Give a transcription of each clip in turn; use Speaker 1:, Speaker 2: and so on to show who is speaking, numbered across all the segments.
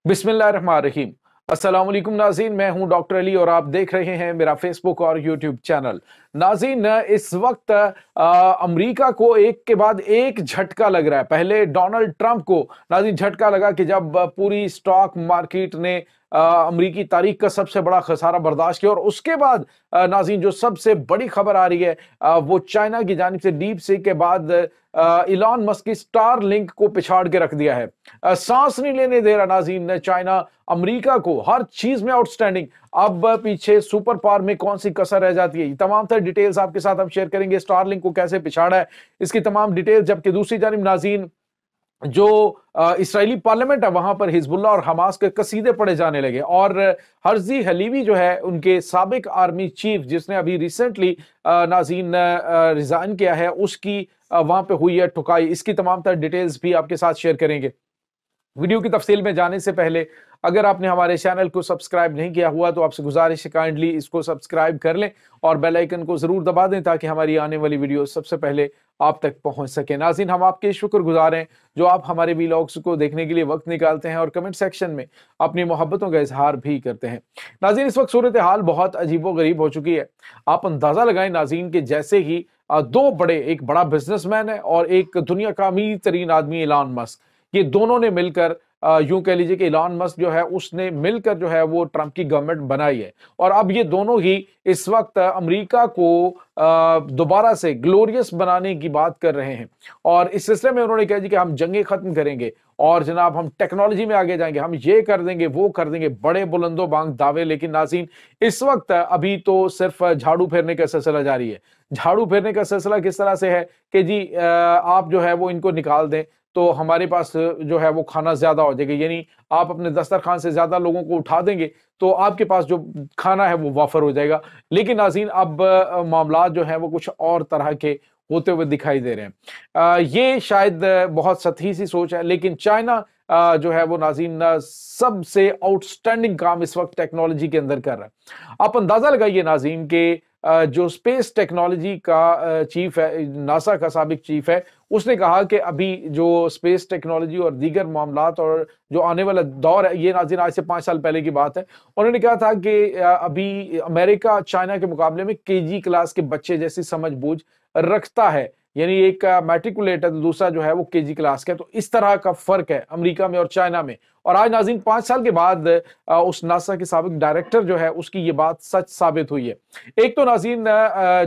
Speaker 1: बिस्मिल्लाहिर्रहमानिर्रहीम। अस्सलाम वालेकुम नाज़रीन, मैं हूं डॉक्टर अली और आप देख रहे हैं मेरा फेसबुक और यूट्यूब चैनल। नाज़रीन, इस वक्त अमेरिका को एक के बाद एक झटका लग रहा है। पहले डोनाल्ड ट्रंप को नाज़रीन झटका लगा कि जब पूरी स्टॉक मार्केट ने अमेरिकी तारीख का सबसे बड़ा खसारा बर्दाश्त किया, और उसके बाद नाज़रीन जो सबसे बड़ी खबर आ रही है वो चाइना की जानिब से डीप सीक के बाद इलॉन मस्क की स्टार लिंक को पिछाड़ के रख दिया है। सांस नहीं लेने दे रहा नाज़रीन चाइना अमेरिका को, हर चीज में आउटस्टैंडिंग। अब पीछे सुपर पावर में कौन सी कसर रह जाती है, ये तमाम तर डिटेल्स आपके साथ हम शेयर करेंगे। स्टारलिंक को कैसे पिछाड़ा है, इसकी तमाम डिटेल्स। जबकि दूसरी जानिब नाज़रीन जो इस्राएली पार्लियामेंट है वहां पर हिजबुल्लाह और हमास के कसीदे पढ़े जाने लगे, और हर्जी हलीवी जो है उनके साबिक आर्मी चीफ, जिसने अभी रिसेंटली नाज़रीन रिजाइन किया है, उसकी वहां पे हुई है ठुकाई। इसकी तमाम तर डिटेल्स भी आपके साथ शेयर करेंगे। वीडियो की तफसील में जाने से पहले अगर आपने हमारे चैनल को सब्सक्राइब नहीं किया हुआ तो आपसे गुजारिश है काइंडली इसको सब्सक्राइब कर लें और बेल आइकन को जरूर दबा दें ताकि हमारी आने वाली वीडियो सबसे पहले आप तक पहुंच सके। नाज़रीन, हम आपके शुक्रगुजार हैं जो आप हमारे वीलॉग्स को देखने के लिए वक्त निकालते हैं और कमेंट सेक्शन में अपनी मोहब्बतों का इजहार भी करते हैं। नाज़रीन, इस वक्त सूरत हाल बहुत अजीबो गरीब हो चुकी है। आप अंदाजा लगाएं नाज़रीन के जैसे ही दो बड़े, एक बड़ा बिजनेसमैन है और एक दुनिया का अमीर तरीन आदमी इलॉन मस्क, ये दोनों ने मिलकर यूं कह लीजिए कि इलॉन मस्क जो है उसने मिलकर जो है वो ट्रंप की गवर्नमेंट बनाई है, और अब ये दोनों ही इस वक्त अमेरिका को दोबारा से ग्लोरियस बनाने की बात कर रहे हैं। और इस सिलसिले में उन्होंने कहा जी कि हम जंगें खत्म करेंगे और जनाब हम टेक्नोलॉजी में आगे जाएंगे, हम ये कर देंगे वो कर देंगे, बड़े बुलंदो बांग दावे। लेकिन नाज़रीन, इस वक्त अभी तो सिर्फ झाड़ू फेरने का सिलसिला जारी है। झाड़ू फेरने का सिलसिला किस तरह से है कि जी आप जो है वो इनको निकाल दें तो हमारे पास जो है वो खाना ज्यादा हो जाएगा, यानी आप अपने दस्तरखान से ज्यादा लोगों को उठा देंगे तो आपके पास जो खाना है वो वाफर हो जाएगा। लेकिन नाज़रीन, अब मामला जो है वो कुछ और तरह के होते हुए दिखाई दे रहे हैं। ये शायद बहुत सतही सी सोच है, लेकिन चाइना जो है वो नाज़रीन सबसे आउटस्टैंडिंग काम इस वक्त टेक्नोलॉजी के अंदर कर रहा है। आप अंदाजा लगाइए नाज़रीन के जो स्पेस टेक्नोलॉजी का चीफ है, नासा का साबिक चीफ है, उसने कहा कि अभी जो स्पेस टेक्नोलॉजी और दीगर मामलात और जो आने वाला दौर है, ये नाज़रीन आज से 5 साल पहले की बात है। उन्होंने कहा था कि अभी अमेरिका चाइना के मुकाबले में केजी क्लास के बच्चे जैसी समझ बूझ रखता है, यानी एक मैट्रिकुलेट है तो दूसरा जो है वो केजी क्लास का है। तो इस तरह का फर्क है अमेरिका में और चाइना में। और आज नाज़रीन 5 साल के बाद उस नासा के साबिक डायरेक्टर जो है उसकी ये बात सच साबित हुई है। एक तो नाज़रीन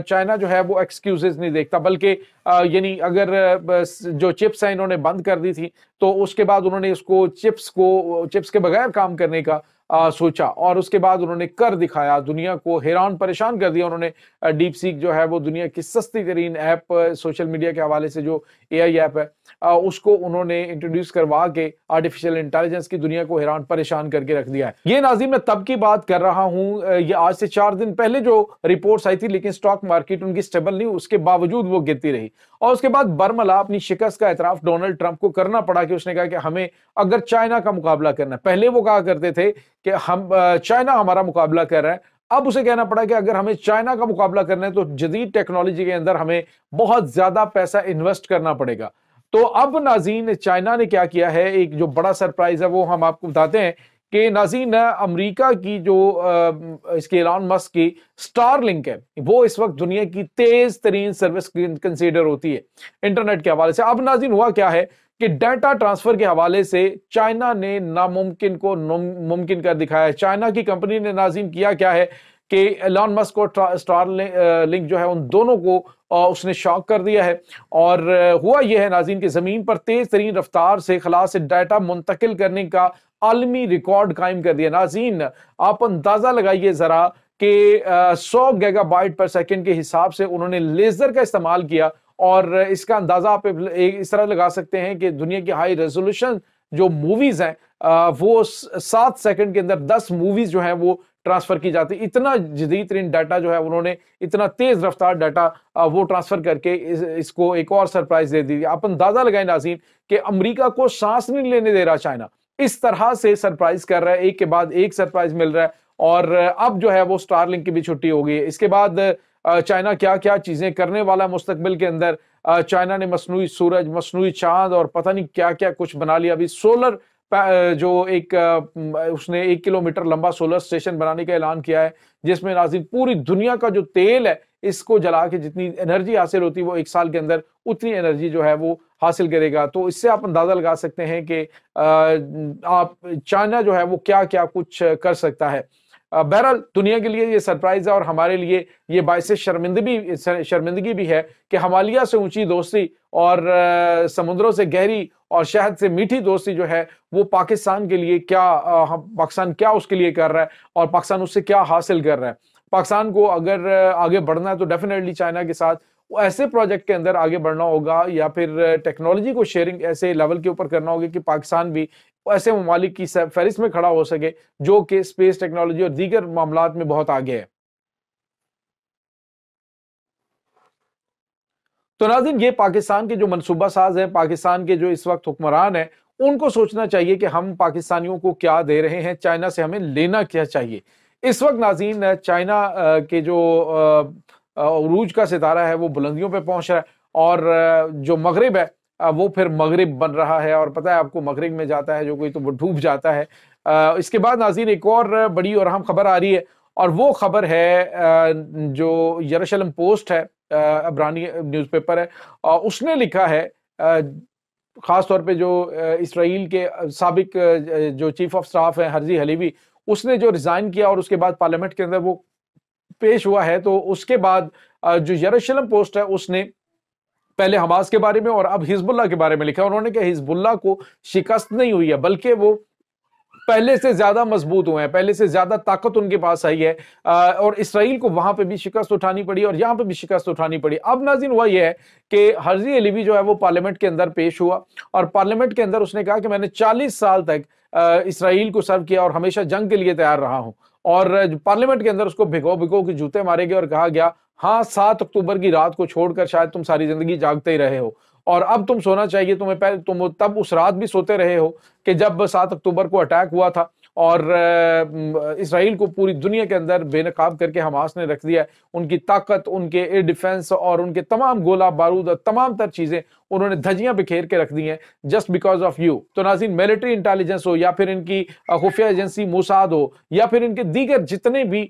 Speaker 1: चाइना जो है वो एक्सक्यूजेस नहीं देखता, बल्कि यानी अगर जो चिप्स हैं इन्होंने बंद कर दी थी तो उसके बाद उन्होंने इसको चिप्स के बगैर काम करने का सोचा, और उसके बाद उन्होंने कर दिखाया, दुनिया को हैरान परेशान कर दिया। उन्होंने डीप सीक जो है वो दुनिया की सस्ती तरीन ऐप सोशल मीडिया के हवाले से जो एआई ऐप है उसको उन्होंने इंट्रोड्यूस करवा के आर्टिफिशियल इंटेलिजेंस की दुनिया को हैरान परेशान करके रख दिया है। ये नाज़रीन मैं तब की बात कर रहा हूं, ये आज से 4 दिन पहले जो रिपोर्ट्स आई थी, लेकिन स्टॉक मार्केट उनकी स्टेबल नहीं, उसके बावजूद वो गिरती रही। और उसके बाद बरमला अपनी शिकस्त का एतराफ डोनाल्ड ट्रंप को करना पड़ा कि उसने कहा कि हमें अगर चाइना का मुकाबला करना है, पहले वो कहा करते थे कि हम चाइना हमारा मुकाबला कर रहा है, अब उसे कहना पड़ा कि अगर हमें चाइना का मुकाबला करना है तो जदीद टेक्नोलॉजी के अंदर हमें बहुत ज्यादा पैसा इन्वेस्ट करना पड़ेगा। तो अब नाज़रीन चाइना ने क्या किया है, एक जो बड़ा सरप्राइज है वो हम आपको बताते हैं कि नाज़रीन अमेरिका की जो इसके एलॉन मस्क की स्टार लिंक है वो इस वक्त दुनिया की तेज तरीन सर्विस कंसीडर होती है इंटरनेट के हवाले से। अब नाज़रीन हुआ क्या है कि डाटा ट्रांसफर के हवाले से चाइना ने नामुमकिन को मुमकिन कर दिखाया है। चाइना की कंपनी ने नाज़रीन किया क्या है कि एलॉन मस्क और स्टार लिंक जो है उन दोनों को उसने शॉक कर दिया है। और हुआ यह है नाज़रीन कि जमीन पर तेज तरीन रफ्तार से खला से डाटा मुंतकिल करने का आलमी रिकॉर्ड कायम कर दिया। नाज़रीन आप अंदाजा लगाइए जरा कि 100 गीगाबाइट पर सेकंड के हिसाब से उन्होंने लेजर का इस्तेमाल किया, और इसका अंदाजा आप इस तरह लगा सकते हैं कि दुनिया की हाई रेजोल्यूशन जो मूवीज हैं वो 7 सेकंड के अंदर 10 मूवीज जो हैं वो ट्रांसफर की जाती। इतना जदीद तरीन डाटा जो है उन्होंने, इतना तेज रफ्तार डाटा वो ट्रांसफर करके इसको एक और सरप्राइज दे दी। आप अंदाजा लगाएं नाज़रीन कि अमेरिका को सांस नहीं लेने दे रहा चाइना, इस तरह से सरप्राइज कर रहा है, एक के बाद एक सरप्राइज मिल रहा है। और अब जो है वो स्टारलिंक की भी छुट्टी हो गई है। इसके बाद चाइना क्या क्या चीजें करने वाला मुस्तकबिल के अंदर। चाइना ने मसनूई सूरज, मसनूई चांद और पता नहीं क्या क्या कुछ बना लिया। अभी सोलर جو ایک اس نے 1 کلومیٹر لمبا سولر اسٹیشن بنانے کا اعلان کیا ہے، جس میں ناظرین پوری دنیا کا جو تیل ہے اس کو جلا کے جتنی انرجی حاصل ہوتی ہے وہ 1 سال کے اندر اتنی انرجی جو ہے وہ حاصل کرے گا۔ تو اس سے آپ اندازہ لگا سکتے ہیں کہ آپ چائنا جو ہے وہ کیا کیا کچھ کر سکتا ہے۔ بہرحال دنیا کے لیے یہ سرپرائز ہے اور ہمارے لیے یہ باعث شرمندگی بھی ہے کہ ہمالیہ سے اونچی دوستی اور سمندروں سے گہری اور شہد سے میٹھی دوستی جو ہے وہ پاکستان کے لیے پاکستان کیا اس کے لیے کر رہا ہے اور پاکستان اس سے کیا حاصل کر رہا ہے۔ پاکستان کو اگر آگے بڑھنا ہے تو ڈیفینیٹلی چائنا کے ساتھ ایسے پروجیکٹ کے اندر آگے بڑھنا ہوگا یا پھر ٹیکنالوجی کو شیئرنگ ایسے لیول کے اوپر کرنا ہوگا کہ پاکستان بھی ایسے ممالک کی فہرست میں کھڑا ہو سکے جو کہ اسپیس ٹیکنالوجی اور دیگر معاملات میں بہت آگے ہے۔ تو ناظرین یہ پاکستان کے جو منصوبہ ساز ہیں، پاکستان کے جو اس وقت حکمران ہیں، ان کو سوچنا چاہیے کہ ہم پاکستانیوں کو کیا دے رہے ہیں، چائنا سے ہمیں لینا کیا چاہیے۔ اس وقت ناظرین چائنا کے جو عروج کا ستارہ ہے وہ بلندیوں پہ پہنچ رہا ہے اور جو مغرب ہے وہ پھر مغرب بن رہا ہے، اور پتہ ہے آپ کو مغرب میں جاتا ہے جو کوئی تو وہ ڈوب جاتا ہے۔ اس کے بعد ناظرین ایک اور بڑی اور اہم خبر آ رہی ہے، اور وہ خبر ہے جو یروشلم پوسٹ ہے، عبرانی نیوز پیپر ہے، اس نے لکھا ہے، خاص طور پہ جو اسرائیل کے سابق جو چیف آف سٹاف ہیں ہرزی حلیوی، اس نے جو ریزائن کیا اور اس کے بعد پارلیمنٹ کے اندر وہ پیش ہوا ہے، تو اس کے بعد جو یروشلم پوسٹ ہے اس نے پہلے حماس کے بارے میں اور اب حزب اللہ کے بارے میں لکھا۔ انہوں نے کہ حزب اللہ کو شکست نہیں ہوئی ہے بلکہ وہ پہلے سے زیادہ مضبوط ہوئے ہیں، پہلے سے زیادہ طاقت ان کے پاس آئی ہے، اور اسرائیل کو وہاں پہ بھی شکست اٹھانی پڑی اور یہاں پہ بھی شکست اٹھانی پڑی۔ اب ناظرین ہوا یہ ہے کہ ہرزی علیوی جو ہے وہ پارلیمنٹ کے اندر پیش ہوا، اور پارلیمنٹ کے اندر اس نے کہا کہ میں نے 40 سال تک اسرائیل کو سرو کیا اور ہمیشہ جنگ کے لیے تیار رہا ہوں، اور پارلیمنٹ کے اندر اس کو بھگو کے جوتے مارے گئے اور کہا گیا ہاں 7 اکتوبر کی رات کو چھوڑ کر شاید تم ساری زندگی جاگتے ہی رہے ہو، اور اب تم سونا چاہیے، تم تب اس رات بھی سوتے رہے ہو کہ جب 7 اکتوبر کو اٹیک ہوا تھا اور اسرائیل کو پوری دنیا کے اندر بے نقاب کر کے حماس نے رکھ دیا ہے۔ ان کی طاقت، ان کے ایئر ڈیفنس اور ان کے تمام گولہ بارود اور تمام تر چیزیں انہوں نے دھجیاں بکھیر کے رکھ دی ہیں جسٹ بیکاز آف یو۔ تو ناظرین ملٹری انٹیلیجنس ہو یا پھر ان کی خفیہ ایجنسی موساد ہو یا پھر ان کے دیگر جتنے بھی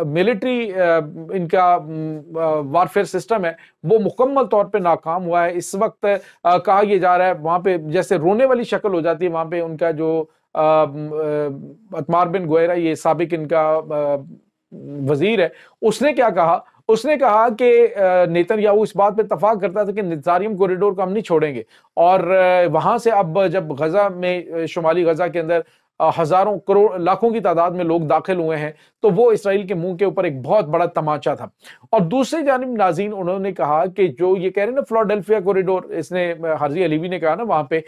Speaker 1: ملٹری ان کا وارفیئر سسٹم ہے وہ مکمل طور پہ ناکام ہوا ہے۔ اس وقت کہا یہ جا رہا ہے وہاں پہ جیسے رونے والی شکل ہو جاتی ہے، وہاں پہ ان کا جو اتمار بن گویرہ، یہ سابق ان کا وزیر ہے، اس نے کیا کہا؟ اس نے کہا کہ نیتن یاہو اس بات پہ اتفاق کرتا تھا کہ نظاریم کوریڈور کو ہم نہیں چھوڑیں گے، اور وہاں سے اب جب غزہ میں شمالی غزہ کے اندر ہزاروں کروڑ لاکھوں کی تعداد میں لوگ داخل ہوئے ہیں تو وہ اسرائیل کے منہ کے اوپر ایک بہت بڑا تماچا تھا۔ اور دوسری جانب ناظرین انہوں نے کہا کہ جو یہ کہہ رہے ہیں نا فلاڈیلفیا کوریڈور، اس نے ہرزی علیوی نے کہا نا وہاں پہ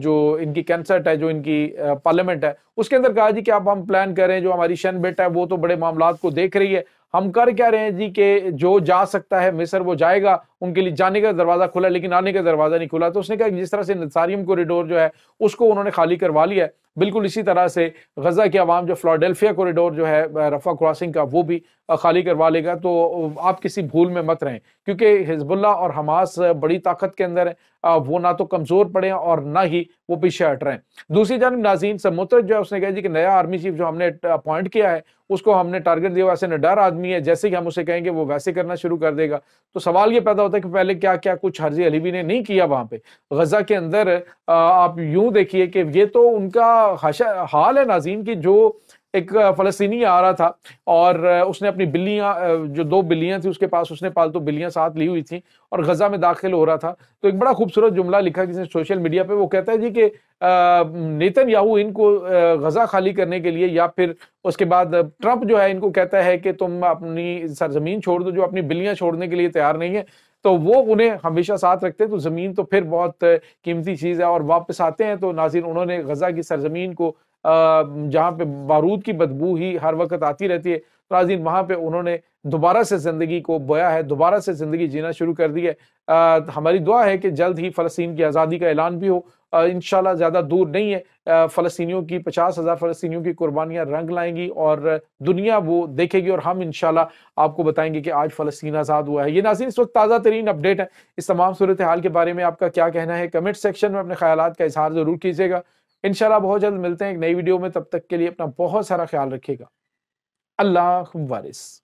Speaker 1: جو ان کی کینسٹ ہے، جو ان کی پارلیمنٹ ہے، اس کے اندر کہا جی کہ اب ہم پلان کر رہے ہیں، جو ہماری شن بیٹ ہے وہ تو بڑے معاملات کو دیکھ رہی ہے، ہم کر کیا رہے ہیں جی کہ جو جا سکتا ہے مصر وہ جائے گا، ان کے لیے جانے کا دروازہ کھلا لیکن آنے کا دروازہ نہیں کھلا۔ تو اس نے کہا کہ جس طرح سے نظاریم کوریڈور جو ہے اس کو انہوں نے خالی کروا لیا ہے، بالکل اسی طرح سے غزہ کے عوام جو فلاڈیلفیا کوریڈور جو ہے رفح کراسنگ کا وہ بھی خالی کروا لے گا۔ تو آپ کسی بھول میں مت رہیں، کیونکہ حزب اللہ اور حماس بڑی طاقت کے اندر ہے، وہ نہ تو کمزور پڑے ہیں اور نہ ہی وہ پیچھے ہٹ رہے ہیں۔ دوسری جانب ناظرین سموترچ جو ہے اس نے کہا جی کہ نیا آرمی چیف جو ہم نے اپوائنٹ کیا ہے اس کو ہم نے ٹارگٹ دیا، ویسے نڈر آدمی ہے، جیسے کہ ہم اسے کہیں گے وہ ویسے کرنا شروع کر دے گا۔ تو سوال یہ پیدا ہوتا ہے کہ پہلے کیا کیا کچھ ہرزی علیوی نے نہیں کیا وہاں پہ غزہ کے اندر۔ آپ یوں دیکھیے کہ یہ تو ان کا حال ہے ناظرین کی، جو ایک فلسطینی آ رہا تھا اور اس نے اپنی بلیاں، جو 2 بلیاں تھیں اس کے پاس، اس نے پالتو بلیاں ساتھ لی ہوئی تھیں اور غزہ میں داخل ہو رہا تھا، تو ایک بڑا خوبصورت جملہ لکھا کسی نے سوشل میڈیا پہ، وہ کہتا ہے جی کہ نیتن یاہو ان کو غزہ خالی کرنے کے لیے یا پھر اس کے بعد ٹرمپ جو ہے ان کو کہتا ہے کہ تم اپنی سرزمین چھوڑ دو، جو اپنی بلیاں چھوڑنے کے لیے تیار نہیں ہے، تو وہ انہیں ہمیشہ ساتھ رکھتے ہیں، تو زمین تو پھر بہت قیمتی چیز ہے، اور واپس آتے ہیں تو ناظرین انہوں نے غزہ کی سرزمین کو جہاں پہ بارود کی بدبو ہی ہر وقت آتی رہتی ہے، ناظرین وہاں پہ انہوں نے دوبارہ سے زندگی کو بویا ہے، دوبارہ سے زندگی جینا شروع کر دی ہے۔ ہماری دعا ہے کہ جلد ہی فلسطین کی آزادی کا اعلان بھی ہو، انشاءاللہ زیادہ دور نہیں ہے، فلسطینیوں کی 50,000 فلسطینیوں کی قربانیاں رنگ لائیں گی اور دنیا وہ دیکھے گی، اور ہم انشاءاللہ آپ کو بتائیں گے کہ آج فلسطین آزاد ہوا ہے۔ یہ ناظرین اس وقت تازہ ترین اپڈیٹ ہے، اس تمام صورتحال کے بارے میں آپ کا کیا کہنا ہے؟ کمنٹ سیکشن میں اپنے خیالات کا اظہار ضرور کیجیے گا۔ इंशाल्लाह बहुत जल्द मिलते हैं एक नई वीडियो में, तब तक के लिए अपना बहुत सारा ख्याल रखिएगा। अल्लाह वारिस।